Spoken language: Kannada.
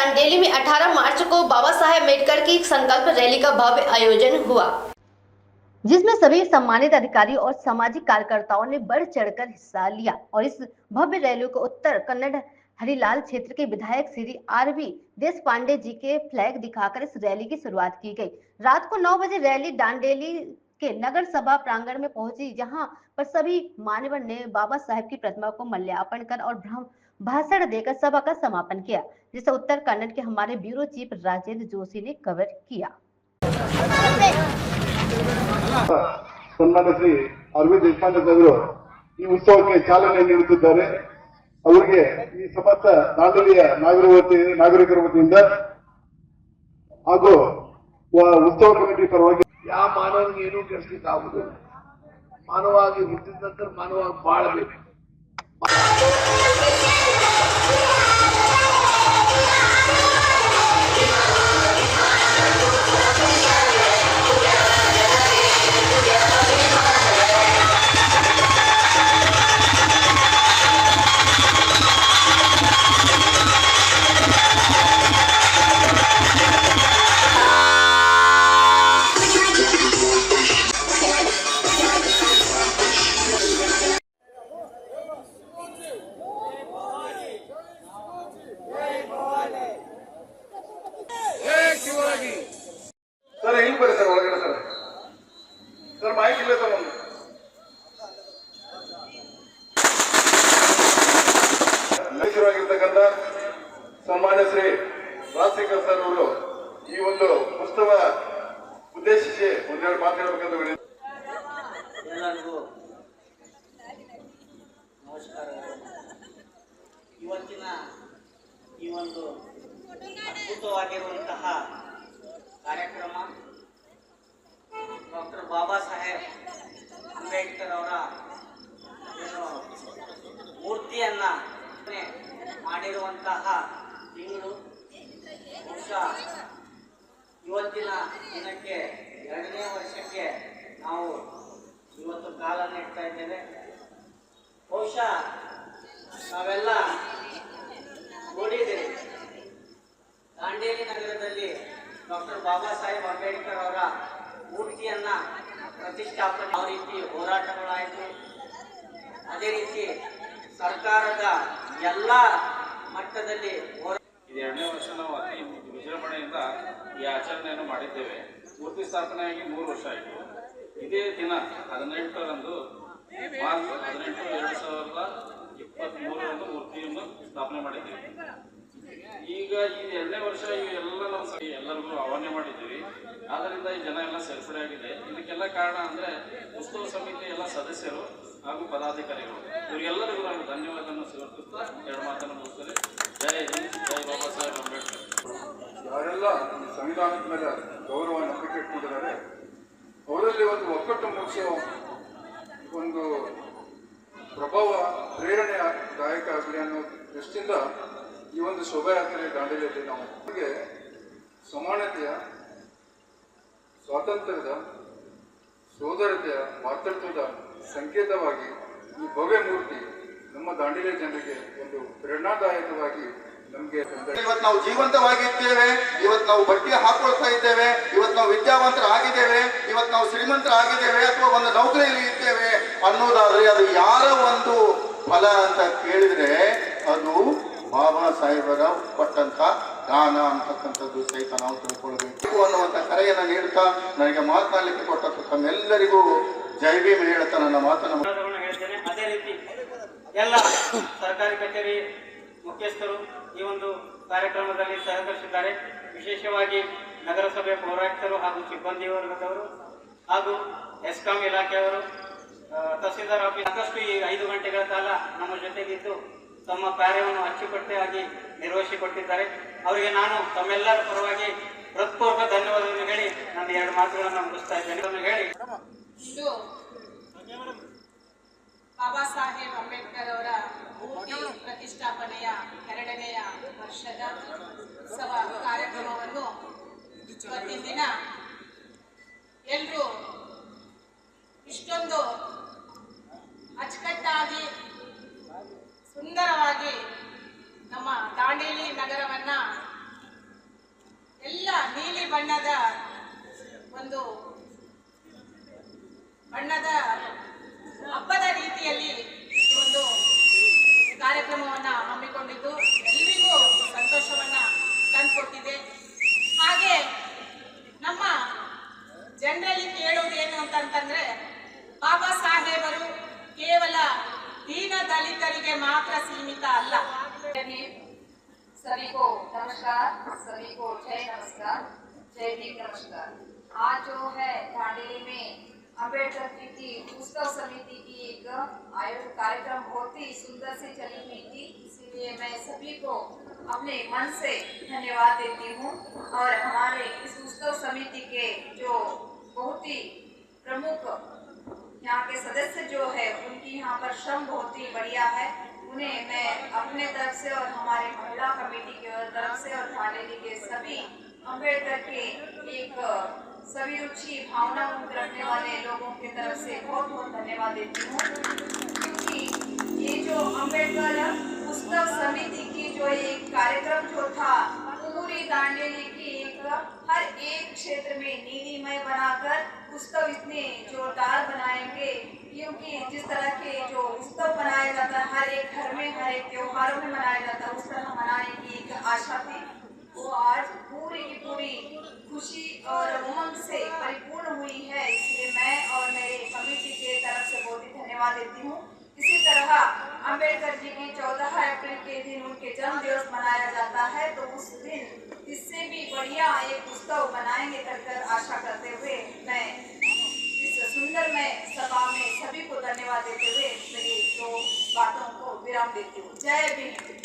दांडेली में 18 मार्च को बाबा साहेब अम्बेडकर की संकल्प रैली का भव्य आयोजन हुआ, जिसमें सभी सम्मानित अधिकारी और सामाजिक कार्यकर्ताओं ने बढ़ चढ़कर हिस्सा लिया। और इस भव्य रैली को उत्तर कन्नड़ हरिलाल क्षेत्र के विधायक श्री आर.वी. देशपांडे जी के फ्लैग दिखाकर इस रैली की शुरुआत की गई। रात को 9 बजे रैली दांडेली के नगर सभा प्रांगण में पहुंची, जहां पर सभी मान्यवर ने बाबा साहेब की प्रतिमा को माल्यार्पण कर और भाषण देकर सभा का समापन किया, जिसे उत्तर कन्नड़ के हमारे ब्यूरो चीफ राजेंद्र जोशी ने कवर किया। सन्मान्य श्री आर.वी. देशपांडे साहेबರು ಈ ಉತ್ಸವಕ್ಕೆ ಚಾಲನೆ ನೀಡುತ್ತಿದ್ದಾರೆ। ಅವರಿಗೆ ಈ ಸಮಸ್ತ ದಾಂಡೇಲಿಯ ನಾಗರಿಕರ ವತಿಯಿಂದ ಹಾಗೂ ಉತ್ಸವ ಕಮಿಟಿ ಪರವಾಗಿ ಯಾವ ಮಾನವನಿಗೆ ಏನೂ ಕೆಡಿಸ್ಲಿಕ್ಕೆ ಆಗುದಿಲ್ಲ। ಮಾನವಾಗಿ ಹುಟ್ಟಿದ ನಂತರ ಮಾನವಾಗಿ ಬಾಳಬೇಕು। सर यहीं पर सर ಒಳಗಡೆ सर माइक ಇಲ್ಲ सर ಒಂದು ಶುರುವಾಗಿರ್ತಕ್ಕಂಥ ಸನ್ಮಾನ್ಯ ಶ್ರೀ ರಾಜಶೇಖರ್ ಸರ್ ಅವರು ಈ ಒಂದು ಉತ್ಸವ ಉದ್ದೇಶಿಸಿ ಒಂದೆರಡು ಮಾತಾಡಬೇಕಂತ ಎಲ್ಲರಿಗೂ ನಮಸ್ಕಾರ। ಇವತ್ತಿನ ಈ ಒಂದು ಅದ್ಭುತವಾಗಿರುವಂತಹ ಕಾರ್ಯಕ್ರಮ ಡಾಕ್ಟರ್ ಬಾಬಾ ಸಾಹೇಬ್ ಅಂಬೇಡ್ಕರ್ ಅವರ ಏನು ಮೂರ್ತಿಯನ್ನ ಮಾಡಿರುವಂತಹ ತಿಂಗಳು ಬಹುಶಃ ಇವತ್ತಿನ ದಿನಕ್ಕೆ 2ನೇ ವರ್ಷಕ್ಕೆ ನಾವು ಇವತ್ತು ಕಾಲನ್ನು ಇಡ್ತಾ ಇದ್ದೇವೆ। ಬಹುಶಃ ನಾವೆಲ್ಲ ನೋಡಿದ್ದೀರಿ, ದಾಂಡೇಲಿ ನಗರದಲ್ಲಿ ಡಾಕ್ಟರ್ ಬಾಬಾ ಸಾಹೇಬ್ ಅಂಬೇಡ್ಕರ್ ಅವರ ಮೂರ್ತಿಯನ್ನ ಪ್ರತಿಷ್ಠಾಪನೆ ಯಾವ ರೀತಿ ಹೋರಾಟಗಳಾಯಿತು, ಅದೇ ರೀತಿ ಸರ್ಕಾರದ ಎಲ್ಲ ಮಟ್ಟದಲ್ಲಿ ಇದು 2ನೇ ವರ್ಷ ನಾವು ಅತಿ ವಿಜೃಂಭಣೆಯಿಂದ ಈ ಆಚರಣೆಯನ್ನು ಮಾಡಿದ್ದೇವೆ। ಮೂರ್ತಿ ಸ್ಥಾಪನೆಯಾಗಿ 3 ವರ್ಷ ಆಯಿತು। ಇದೇ ದಿನ 18ರಂದು ಮಾರ್ಚ್ 18, 2023ರಂದು ಮೂರ್ತಿಯನ್ನು ಸ್ಥಾಪನೆ ಮಾಡಿದ್ದೇವೆ। ಈಗ ಈ 2ನೇ ವರ್ಷ ಇವೆಲ್ಲ ನಾವು ಎಲ್ಲರಿಗೂ ಆಹ್ವಾನ ಮಾಡಿದ್ದೀವಿ। ಆದ್ದರಿಂದ ಈ ಜನ ಎಲ್ಲ ಸೇರ್ಪಡೆ ಆಗಿದೆ। ಇದಕ್ಕೆಲ್ಲ ಕಾರಣ ಅಂದರೆ ಉತ್ಸವ ಸಮಿತಿ ಎಲ್ಲ ಸದಸ್ಯರು ಹಾಗೂ ಪದಾಧಿಕಾರಿಗಳು, ಇವರಿಗೆಲ್ಲರಿಗೂ ನಾನು ಧನ್ಯವಾದವನ್ನು ಸಮರ್ಪಿಸ್ತಾ 2 ಮಾತನ್ನು ಮುಗಿಸ್ತೇನೆ। ಜೈ ಹಿಂದ್, ಜೈ ಬಾಬಾ ಸಾಹೇಬ್ ಅಂಬೇಡ್ಕರ್। ಯಾರೆಲ್ಲ ಸಂವಿಧಾನದ ಮೇಲೆ ಗೌರವ ನಂಬಿಕೆ ಇಟ್ಕೊಂಡಿದ್ದಾರೆ ಅವರಲ್ಲಿ ಒಂದು ಒಕ್ಕಟ್ಟು ಮೂಡಿಸೋ ಒಂದು ಪ್ರಭಾವ ಪ್ರೇರಣೆದಾಯಕ ಆಗಲಿ ಅನ್ನೋ ದೃಷ್ಟಿಯಿಂದ ಈ ಒಂದು ಶೋಭಾಯಾತ್ರೆ ದಾಂಡೇಲಿಯಲ್ಲಿ ನಾವು ಸಮಾನತೆಯ, ಸ್ವಾತಂತ್ರ್ಯದ, ಸೋದರತೆಯ, ಮಾತೃತ್ವದ ಸಂಕೇತವಾಗಿ ಈ ಭವ್ಯ ಮೂರ್ತಿ ನಮ್ಮ ದಾಂಡೇಲಿ ಜನರಿಗೆ ಒಂದು ಪ್ರೇರಣಾದಾಯಕವಾಗಿ ನಮಗೆ ಇವತ್ತು ನಾವು ಜೀವಂತವಾಗಿದ್ದೇವೆ, ಇವತ್ತು ನಾವು ಬಟ್ಟೆ ಹಾಕೊಳ್ತಾ ಇದ್ದೇವೆ, ಇವತ್ತು ನಾವು ವಿದ್ಯಾವಂತರಾಗಿದ್ದೇವೆ, ಇವತ್ತು ನಾವು ಶ್ರೀಮಂತರಾಗಿದ್ದೇವೆ ಅಥವಾ ಒಂದು ನೌಕರಿಯಲ್ಲಿ ಇದ್ದೇವೆ ಅನ್ನೋದಾದ್ರೆ ಅದು ಯಾರ ಒಂದು ಫಲ ಅಂತ ಕೇಳಿದ್ರೆ ಅದು ಬಾಬಾ ಸಾಹೇಬರ ಕೊಟ್ಟಂತ ದಾನ ಅಂತಕ್ಕಂಥದ್ದು ಸಹಿತ ನಾವು ತಿಳ್ಕೊಳ್ಬೇಕು ಅನ್ನುವಂಥ ಕರೆಯನ್ನು ನೀಡ್ತಾ ನನಗೆ ಮಾತನಾಡಲಿಕ್ಕೆ ಕೊಟ್ಟ ತಮ್ಮೆಲ್ಲರಿಗೂ ಜೈ ಭೀಮ್ ಹೇಳ್ತಾ ನನ್ನ ಮಾತನ್ನು ಹೇಳ್ತೇನೆ। ಅದೇ ರೀತಿ ಎಲ್ಲ ಸರ್ಕಾರಿ ಕಚೇರಿ ಮುಖ್ಯಸ್ಥರು ಈ ಒಂದು ಕಾರ್ಯಕ್ರಮದಲ್ಲಿ ಸಹಕರಿಸಿದ್ದಾರೆ। ವಿಶೇಷವಾಗಿ ನಗರಸಭೆ ಪೌರಾಯುಕ್ತರು ಹಾಗೂ ಸಿಬ್ಬಂದಿ ವರ್ಗದವರು ಹಾಗೂ ಎಸ್ಕಾಂ ಇಲಾಖೆಯವರು, ತಹಸೀಲ್ದಾರ್ ಆಫೀಸ್ ಸಾಕಷ್ಟು ಈ 5 ಗಂಟೆಗಳ ಕಾಲ ನಮ್ಮ ಜೊತೆಗಿದ್ದು ತಮ್ಮ ಕಾರ್ಯವನ್ನು ಅಚ್ಚುಕಟ್ಟಾಗಿ ನಿರ್ವಹಿಸಿಕೊಟ್ಟಿದ್ದಾರೆ। ಅವರಿಗೆ ನಾನು ತಮ್ಮೆಲ್ಲರ ಪರವಾಗಿ ಹೃತ್ಪೂರ್ವಕ ಧನ್ಯವಾದವನ್ನು ಹೇಳಿ ನನ್ನ 2 ಮಾತುಗಳನ್ನು ಮುಗಿಸ್ತಾ ಇದ್ದೇನೆ ಹೇಳಿ ಬಾಬಾ ಸಾಹೇಬ್ ಅಂಬೇಡ್ಕರ್ ಅವರ ಮೂರ್ತಿ ಪ್ರತಿಷ್ಠಾಪನೆಯ 2ನೇ ವರ್ಷದ ಉತ್ಸವ ಕಾರ್ಯಕ್ರಮವನ್ನು ಇವತ್ತಿನ ದಿನ ಎಲ್ಲರೂ ಇಷ್ಟೊಂದು ಅಚ್ಚುಕಟ್ಟಾಗಿ ಸುಂದರವಾಗಿ ನಮ್ಮ ದಾಂಡೇಲಿ ನಗರವನ್ನ ಬಣ್ಣದ ಹಬ್ಬದ ರೀತಿಯಲ್ಲಿ ಈ ಒಂದು ಕಾರ್ಯಕ್ರಮವನ್ನ ಹಮ್ಮಿಕೊಂಡಿದ್ದು ಎಲ್ರಿಗೂ ಸಂತೋಷವನ್ನ ತಂದುಕೊಟ್ಟಿದೆ. ಹಾಗೆ ನಮ್ಮ ಜನರಲ್ಲಿ ಕೇಳುವುದೇನು ಅಂತಂದ್ರೆ, ಬಾಬಾ ಸಾಹೇಬರು ಕೇವಲ ದೀನ ದಲಿತರಿಗೆ ಮಾತ್ರ सीमित अल्ला। सभी को नमस्कार, सभी को जय नमस्कार, जय भीम नमस्कार। आज जो है दांडेली में अम्बेडकर जी की उत्सव समिति की एक आयोजन कार्यक्रम बहुत ही सुंदर से चली हुई थी, इसलिए मैं सभी को अपने मन से धन्यवाद देती हूँ। और हमारे इस उत्सव समिति के जो बहुत ही प्रमुख यहाँ के सदस्य जो है उनकी यहाँ पर श्रम बहुत ही बढ़िया है, उन्हें मैं अपने तरफ से और हमारे महिला कमेटी की तरफ से और दांडेली के सभी अम्बेडकर के एक सभी रुचि भावना रखने वाले लोगों की तरफ से बहुत बहुत धन्यवाद देती हूँ। क्योंकि ये जो अम्बेडकर उत्सव समिति की जो एक कार्यक्रम जो था, पूरी दांडेली की एक हर एक क्षेत्र में नीलिमय बनाकर उत्सव इतने जोरदार बनाएंगे, क्योंकि जिस तरह के जो उत्सव मनाया जाता है हर एक घर में हर एक त्योहारों में मनाया जाता है, उस तरह मनाने की एक आशा थी, वो आज पूरी की पूरी खुशी और उमंग से परिपूर्ण हुई है। इसलिए मैं और मेरे कमेटी के तरफ से बहुत ही धन्यवाद देती हूँ। इसी तरह अम्बेडकर जी की 14 अप्रैल के दिन उनके जन्म दिवस मनाया जाता है, तो उस दिन इससे भी बढ़िया एक उत्सव बनाएंगे कर आशा करते हुए मैं इस सुंदरमय सभा में सभी को धन्यवाद देते हुए मेरी दो बातों को विराम देती हूँ। जय भीम।